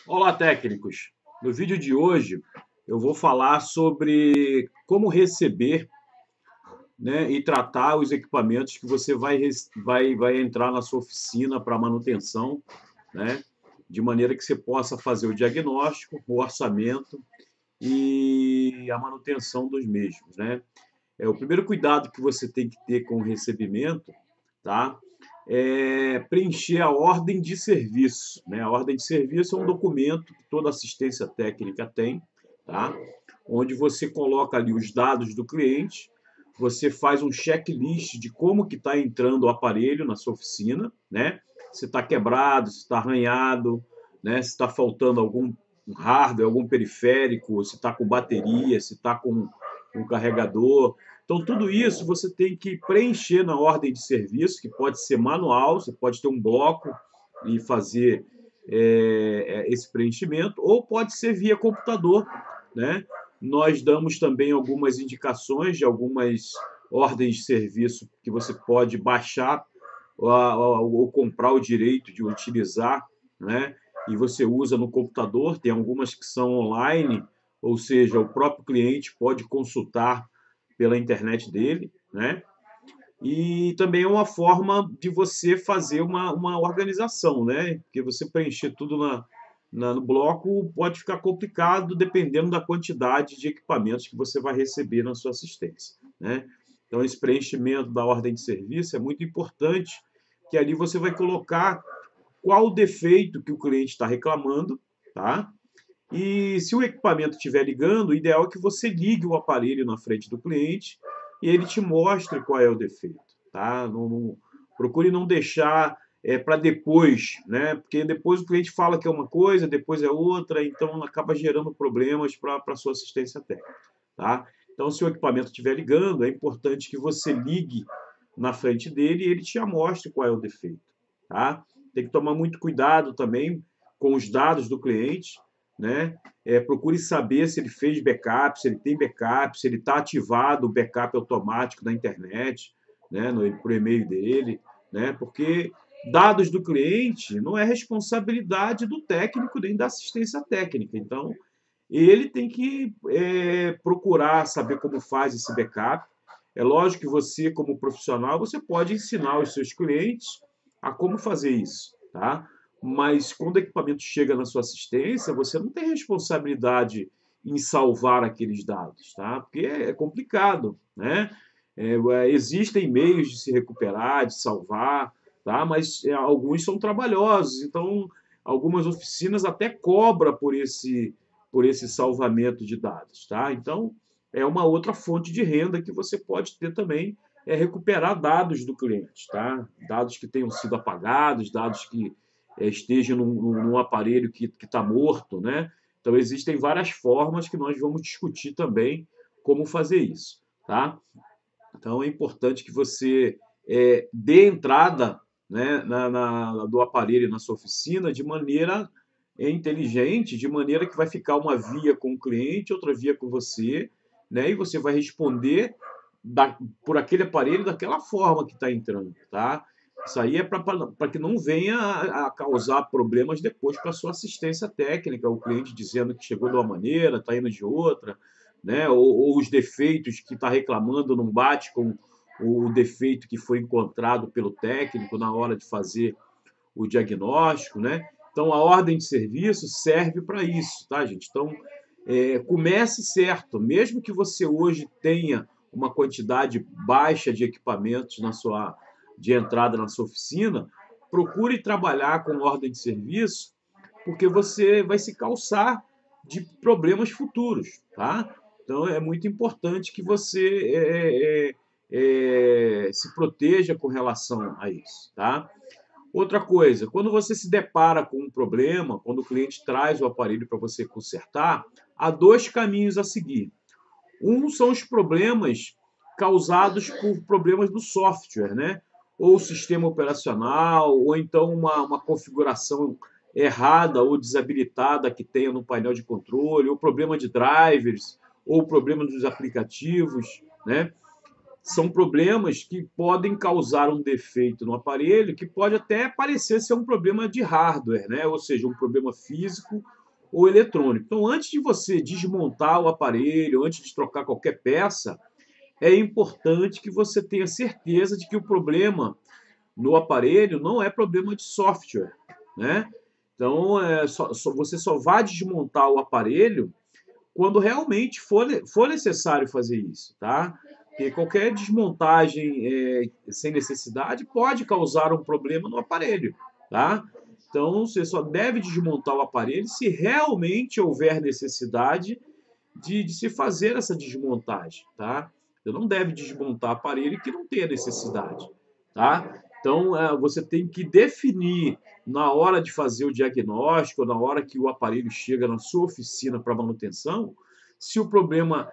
Olá, técnicos! No vídeo de hoje eu vou falar sobre como receber, né, e tratar os equipamentos que você vai entrar na sua oficina para manutenção, né, de maneira que você possa fazer o diagnóstico, o orçamento e a manutenção dos mesmos, né? O primeiro cuidado que você tem que ter com o recebimento, tá? É preencher a ordem de serviço, né? A ordem de serviço é um documento que toda assistência técnica tem, tá? Onde você coloca ali os dados do cliente, você faz um checklist de como que está entrando o aparelho na sua oficina, né? Se está quebrado, se está arranhado, né? Se está faltando algum hardware, algum periférico, se está com bateria, se está com um carregador. Então, tudo isso você tem que preencher na ordem de serviço, que pode ser manual, você pode ter um bloco e fazer esse preenchimento, ou pode ser via computador, né? Nós damos também algumas indicações de algumas ordens de serviço que você pode baixar ou comprar o direito de utilizar, né? E você usa no computador, tem algumas que são online, ou seja, o próprio cliente pode consultar pela internet dele, né? E também é uma forma de você fazer uma organização, né? Porque você preencher tudo no bloco pode ficar complicado dependendo da quantidade de equipamentos que você vai receber na sua assistência, né? Então, esse preenchimento da ordem de serviço é muito importante, que ali você vai colocar qual o defeito que o cliente está reclamando, tá? E se o equipamento estiver ligando, o ideal é que você ligue o aparelho na frente do cliente e ele te mostre qual é o defeito, tá? Procure não deixar para depois, né? Porque depois o cliente fala que é uma coisa, depois é outra, então acaba gerando problemas para a sua assistência técnica, tá? Então, se o equipamento estiver ligando, é importante que você ligue na frente dele e ele te mostre qual é o defeito, tá? Tem que tomar muito cuidado também com os dados do cliente, né? Procure saber se ele fez backup, se ele tem backup, se ele está ativado o backup automático da internet, né? Por e-mail dele, né? Porque dados do cliente não é responsabilidade do técnico nem da assistência técnica. Então, ele tem que procurar saber como faz esse backup. É lógico que você, como profissional, você pode ensinar os seus clientes a como fazer isso, tá? Mas quando o equipamento chega na sua assistência, você não tem responsabilidade em salvar aqueles dados, tá? Porque é complicado, né? Existem meios de se recuperar, de salvar, tá? Mas alguns são trabalhosos, então algumas oficinas até cobram por esse salvamento de dados, tá? Então é uma outra fonte de renda que você pode ter também, é recuperar dados do cliente, tá? Dados que tenham sido apagados, dados que estejam num aparelho que está morto, né? Então existem várias formas que nós vamos discutir também como fazer isso, tá? Então é importante que você dê entrada, né, do aparelho na sua oficina de maneira inteligente, de maneira que vai ficar uma via com o cliente, outra via com você, né, e você vai responder por aquele aparelho daquela forma que está entrando, tá? Isso aí é para que não venha a causar problemas depois para a sua assistência técnica, o cliente dizendo que chegou de uma maneira, está indo de outra, né? Ou os defeitos que está reclamando não bate com o defeito que foi encontrado pelo técnico na hora de fazer o diagnóstico, né? Então, a ordem de serviço serve para isso, tá, gente? Então, comece certo, mesmo que você hoje tenha uma quantidade baixa de equipamentos de entrada na sua oficina, procure trabalhar com ordem de serviço, porque você vai se calçar de problemas futuros, tá? Então é muito importante que você se proteja com relação a isso, tá? Outra coisa, quando você se depara com um problema, quando o cliente traz o aparelho para você consertar, há dois caminhos a seguir. Um são os problemas causados por problemas do software, né? Ou sistema operacional, ou então uma configuração errada ou desabilitada que tenha no painel de controle, ou problema de drivers, ou problema dos aplicativos, né? são problemas que podem causar um defeito no aparelho, que pode até parecer ser um problema de hardware, né? Ou seja, um problema físico ou eletrônico. Então, antes de você desmontar o aparelho, antes de trocar qualquer peça, é importante que você tenha certeza de que o problema no aparelho não é problema de software, né? Então, você só vai desmontar o aparelho quando realmente for necessário fazer isso, tá? Porque qualquer desmontagem sem necessidade pode causar um problema no aparelho, tá? Então, você só deve desmontar o aparelho se realmente houver necessidade de se fazer essa desmontagem, tá? Você não deve desmontar aparelho que não tenha necessidade, tá? Então, você tem que definir na hora de fazer o diagnóstico, na hora que o aparelho chega na sua oficina para manutenção, se o problema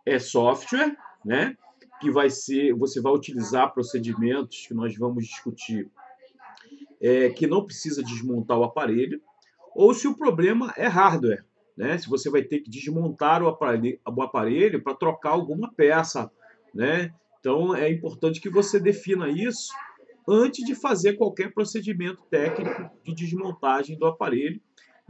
é software, né? Que você vai utilizar procedimentos que nós vamos discutir, que não precisa desmontar o aparelho, ou se o problema é hardware, né? Se você vai ter que desmontar o aparelho para trocar alguma peça, né? Então é importante que você defina isso antes de fazer qualquer procedimento técnico de desmontagem do aparelho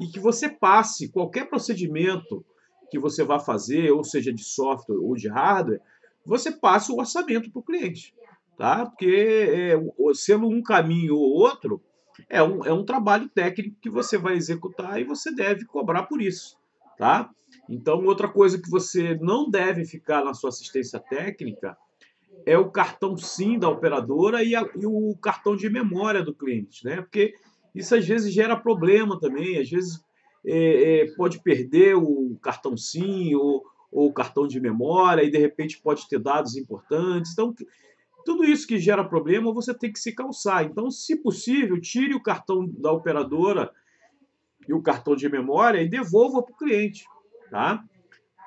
e que você passe qualquer procedimento que você vá fazer, ou seja de software ou de hardware, você passa o orçamento para o cliente, tá? Porque sendo um caminho ou outro, é um trabalho técnico que você vai executar e você deve cobrar por isso, tá? Então, outra coisa que você não deve ficar na sua assistência técnica é o cartão SIM da operadora e o cartão de memória do cliente, né? Porque isso às vezes gera problema também, às vezes pode perder o cartão SIM ou o cartão de memória e de repente pode ter dados importantes. Então, tudo isso que gera problema você tem que se calçar. Então, se possível, tire o cartão da operadora e o cartão de memória e devolva para o cliente, tá?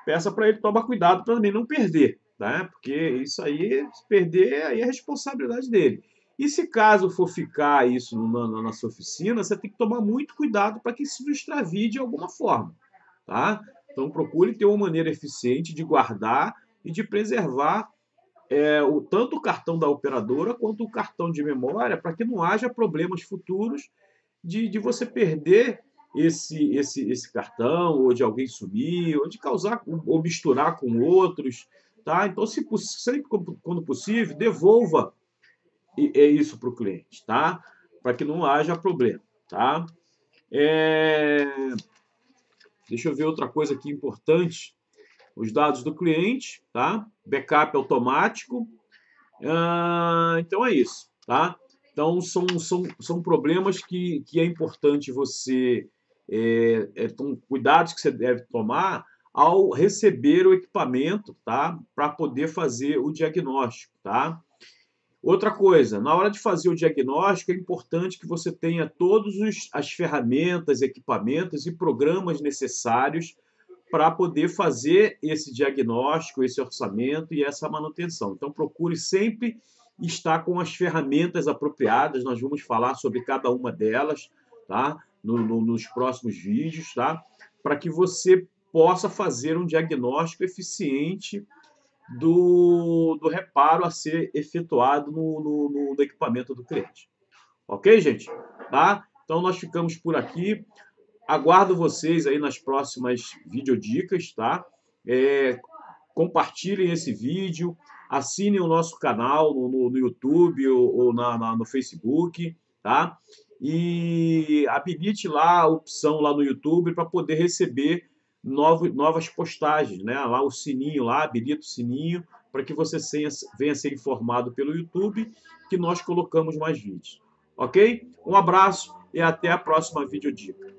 Peça para ele tomar cuidado para também não perder, tá? Porque isso aí, se perder, aí é responsabilidade dele. E se caso for ficar isso na sua oficina, você tem que tomar muito cuidado para que isso não extravie de alguma forma, tá? Então procure ter uma maneira eficiente de guardar e de preservar tanto o cartão da operadora quanto o cartão de memória para que não haja problemas futuros de você perder esse cartão, ou de alguém sumir, ou de causar, ou misturar com outros, tá? Então, sempre quando possível, devolva isso para o cliente, tá? Para que não haja problema, tá? Deixa eu ver outra coisa aqui importante. Os dados do cliente, tá? Backup automático. Então é isso, tá? Então são problemas que é importante você cuidados que você deve tomar ao receber o equipamento, tá? Para poder fazer o diagnóstico, tá? Outra coisa, na hora de fazer o diagnóstico, é importante que você tenha todas as ferramentas, equipamentos e programas necessários para poder fazer esse diagnóstico, esse orçamento e essa manutenção. Então, procure sempre estar com as ferramentas apropriadas. Nós vamos falar sobre cada uma delas, tá? Nos próximos vídeos, tá? Para que você possa fazer um diagnóstico eficiente do reparo a ser efetuado no equipamento do cliente. Ok, gente? Tá? Então, nós ficamos por aqui. Aguardo vocês aí nas próximas videodicas, tá? Compartilhem esse vídeo, assinem o nosso canal no YouTube ou no Facebook, tá? E habilite lá a opção lá no YouTube para poder receber novas postagens, né? Lá o sininho, lá, habilita o sininho para que você venha ser informado pelo YouTube que nós colocamos mais vídeos. Ok? Um abraço e até a próxima videodica.